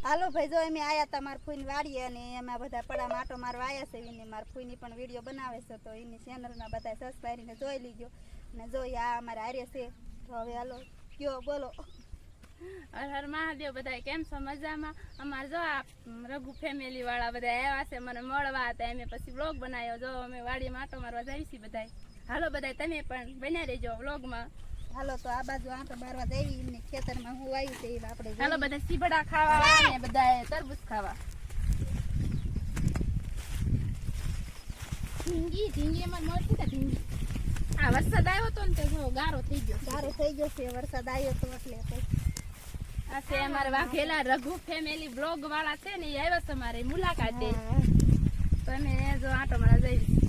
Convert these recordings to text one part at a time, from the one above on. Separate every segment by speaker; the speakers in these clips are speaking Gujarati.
Speaker 1: હાલો ભાઈ જો અમે આયા તા માર ફૂઈની વાડીએ અને એમાં બધા પડા માટો મારવા આયા છે એને માર ફૂઈની પણ વિડીયો બનાવે છે તો એની ચેનલમાં બધા સબસ્ક્રાઇબ ને જોઈ લીજો અને જોઈ આ અમારા આર્ય છે તો હવે હાલો કયો બોલો
Speaker 2: હર હર મહાદેવ બધા કેમ છો મજામાં અમાર જો આ રઘુ ફેમિલી વાળા બધા આવ્યા છે મને મળવા હતા અમે પછી વ્લોગ બનાવ્યો જો અમે વાડી માટો મારવા જઈએ છીએ બધા હાલો બધા તમે પણ બન્યા રહેજો વ્લોગમાં
Speaker 1: હાલો તો આ બાજુ આંટો મારવા જઈએ એમને ખેતરમાં હું આવી છે આપણે
Speaker 2: હાલો બધા સીબડા ખાવા અને બધા તરબૂચ ખાવા ઢીંગી એમાં મળતી હતા ઢીંગી આ વરસાદ આવ્યો તો ને તે જો ગારો થઈ ગયો
Speaker 1: છે વરસાદ આવ્યો તો એટલે
Speaker 2: આ છે અમારા વાઘેલા રઘુ ફેમિલી બ્લોગ વાળા છે ને એ આવ્યા છે અમારી મુલાકાતે તો અમે જો આંટો મારવા જઈએ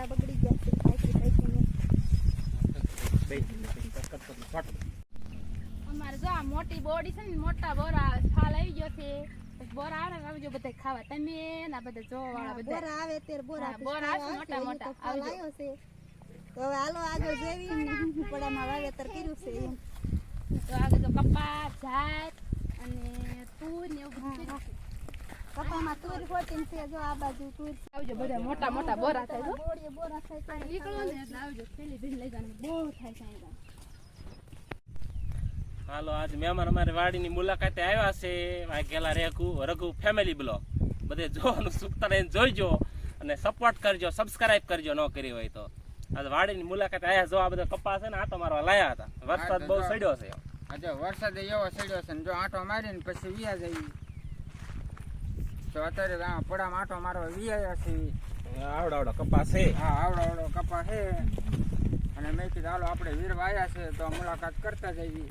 Speaker 1: બગડી ગયા
Speaker 2: અમારે જો આ મોટી બોડી છે ને મોટા બોરા ફાલ આવી ગયો છે બોરા આવે ને આવજો બધા ખાવા તમે ના બધા જોવા વાળા બધા
Speaker 1: બોરા આવે ત્યારે
Speaker 2: બોરા આવે મોટા મોટા
Speaker 1: આવ્યો છે તો હવે હાલો આગળ જેવી પડામાં વાવેતર કર્યું છે
Speaker 2: તો આગળ તો કપાસ જાત અને તુર ને એવું બધું
Speaker 1: કપામાં તુર હોતી છે જો આ બાજુ તુર
Speaker 2: આવજો બધા મોટા મોટા બોરા થાય
Speaker 1: બોરા થાય
Speaker 2: નીકળો ને એટલે આવજો થેલી ભીન લઈ જવાનું બહુ થાય છે
Speaker 3: હાલો આજ મહેમાન અમારી વાડીની મુલાકાતે આવ્યા છે વાઘેલા રઘુ ફેમિલી બ્લોગ બધે જોવાનું સુખતા રહીને જોઈજો અને સપોર્ટ કરજો સબસ્ક્રાઇબ કરજો ન કરી હોય તો આજ વાડીની મુલાકાતે આવ્યા જો આ બધા કપાસ છે ને આંટો મારવા લાયા હતા વરસાદ બહુ સડ્યો છે
Speaker 4: આજે વરસાદ એવો સડ્યો છે ને જો આંટો મારીને પછી વિયા જઈએ તો અત્યારે પડામાં આંટો મારવા વિયા છે
Speaker 3: આવડો કપાસ છે
Speaker 4: હા આવડો કપાસ છે અને મેં કીધું હાલો આપણે વીરવા આવ્યા છે તો મુલાકાત કરતા જઈએ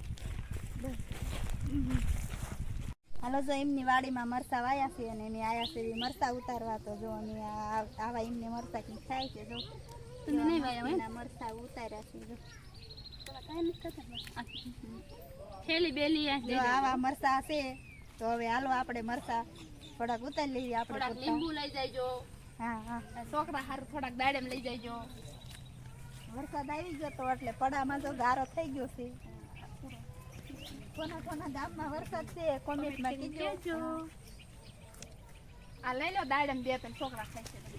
Speaker 1: હાલો જો એમની વાડીમાં મરસા વાયા છે અને એમ આયા છે મરસા ઉતારવા તો જો અમે આવા એમને મરસા કઈ થાય છે જો
Speaker 2: તમે નહીં વાયા હોય
Speaker 1: મરસા ઉતાર્યા છે જો
Speaker 2: થેલી બેલી
Speaker 1: જો આવા મરસા છે તો હવે હાલો આપણે મરસા થોડાક ઉતારી લઈએ આપણે
Speaker 2: થોડાક લીંબુ લઈ જાયજો
Speaker 1: હા
Speaker 2: છોકરા હારું થોડાક દાડેમ લઈ જાયજો
Speaker 1: વરસાદ આવી ગયો તો એટલે પડામાં તો ગારો થઈ ગયો છે કોના ગામમાં વરસાદ છે કોમેન્ટમાં કીજો
Speaker 2: આ લઈ લો દાડમ બે ત્રણ છોકરા ખાય છે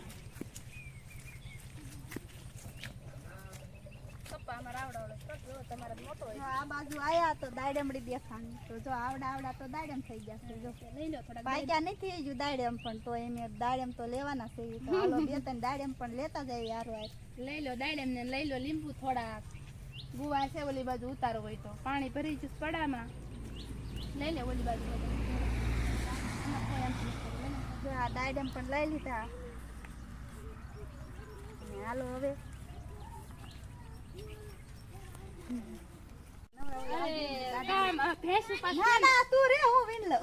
Speaker 2: પપ્પા અમારા આવડા તમારા મોટો હોય
Speaker 1: આ બાજુ આયા તો દાડમડી દેખાણી તો જો આવડા તો દાડમ થઈ ગયા છે જો
Speaker 2: લઈ લો થોડાક
Speaker 1: પાક્યા નથી હજુ દાડમ પણ તો એમ દાડમ તો લેવાના છે તો હાલો બે ત્રણ દાડમ પણ લેતા જાય યાર
Speaker 2: લઈ લો દાડમ ને લઈ લો લીંબુ થોડાક ગુવા છે ઓલી બાજુ ઉતારો હોય તો પાણી ભરી જઈશ પડામાં લઈ લે ઓલી બાજુ
Speaker 1: જો આ દાડમ પણ લઈ લીધા હાલો હવે ના તું રે હું વીન લો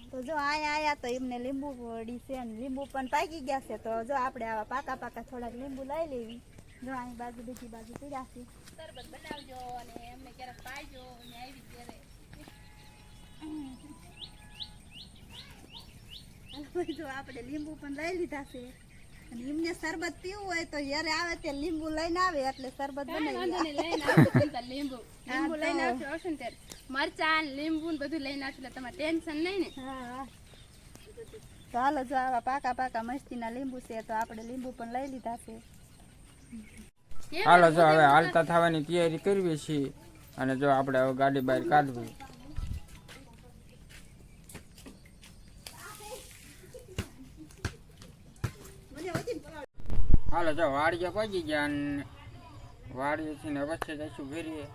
Speaker 1: તો જો આયા તો એમને લીંબુ વળી છે ને લીંબુ પણ પાકી ગયા છે તો જો આપણે આવા પાકા થોડાક લીંબુ લઈ લેવી જો અહીં બાજુ બીજી બાજુ પીડા છે
Speaker 2: શરબત બનાવજો અને એમને ક્યારેક પાઈજો અને આવી ત્યારે
Speaker 1: જો આપણે લીંબુ પણ લઈ લીધા છે અને એમને શરબત પીવું હોય તો જ્યારે આવે તે લીંબુ લઈને આવે એટલે શરબત બનાવી
Speaker 2: લીંબુ લઈને આવશો ને ત્યારે મરચાં લીંબુ ને બધું લઈને આવશો એટલે તમારે ટેન્શન નહીં ને
Speaker 1: હા તો હાલો જો આવા પાકા મસ્તીના લીંબુ છે તો આપણે લીંબુ પણ લઈ લીધા છે
Speaker 4: હાલો જો હવે હાલતા થવાની તૈયારી કરવી છીએ અને જો આપણે હવે ગાડી બહાર કાઢવી હાલો જો વાડીએ પહોંચી ગયા અને વાડીએ છે ને વચ્ચે જઈશું ઘેરીએ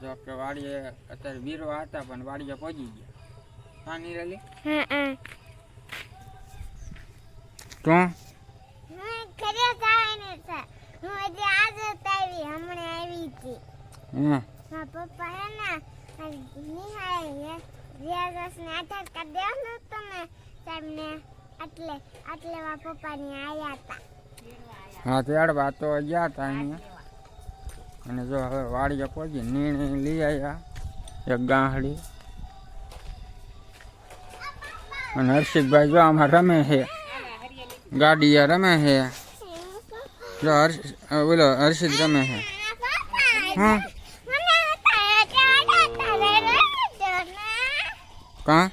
Speaker 4: જો કે વાડીએ અત્યારે વીરવા હતા પણ વાડીએ પહોંચી ગયા હા નિરાલી તો
Speaker 5: પપ્પા હે ને નિહાળે આધાર કાર્ડ દેવાનું તમે સાહેબ ને એટલે પપ્પા ની આયા હતા
Speaker 4: હા તેડવા તો ગયા હતા અહીંયા અને જો હવે વાડીએ પહોંચી નીણ લઈ આવ્યા એક ગાંહડી અને હર્ષિતભાઈ જો આમાં રમે છે ગાડી રમે છે જો બોલો હર્ષિત રમે છે હા કાં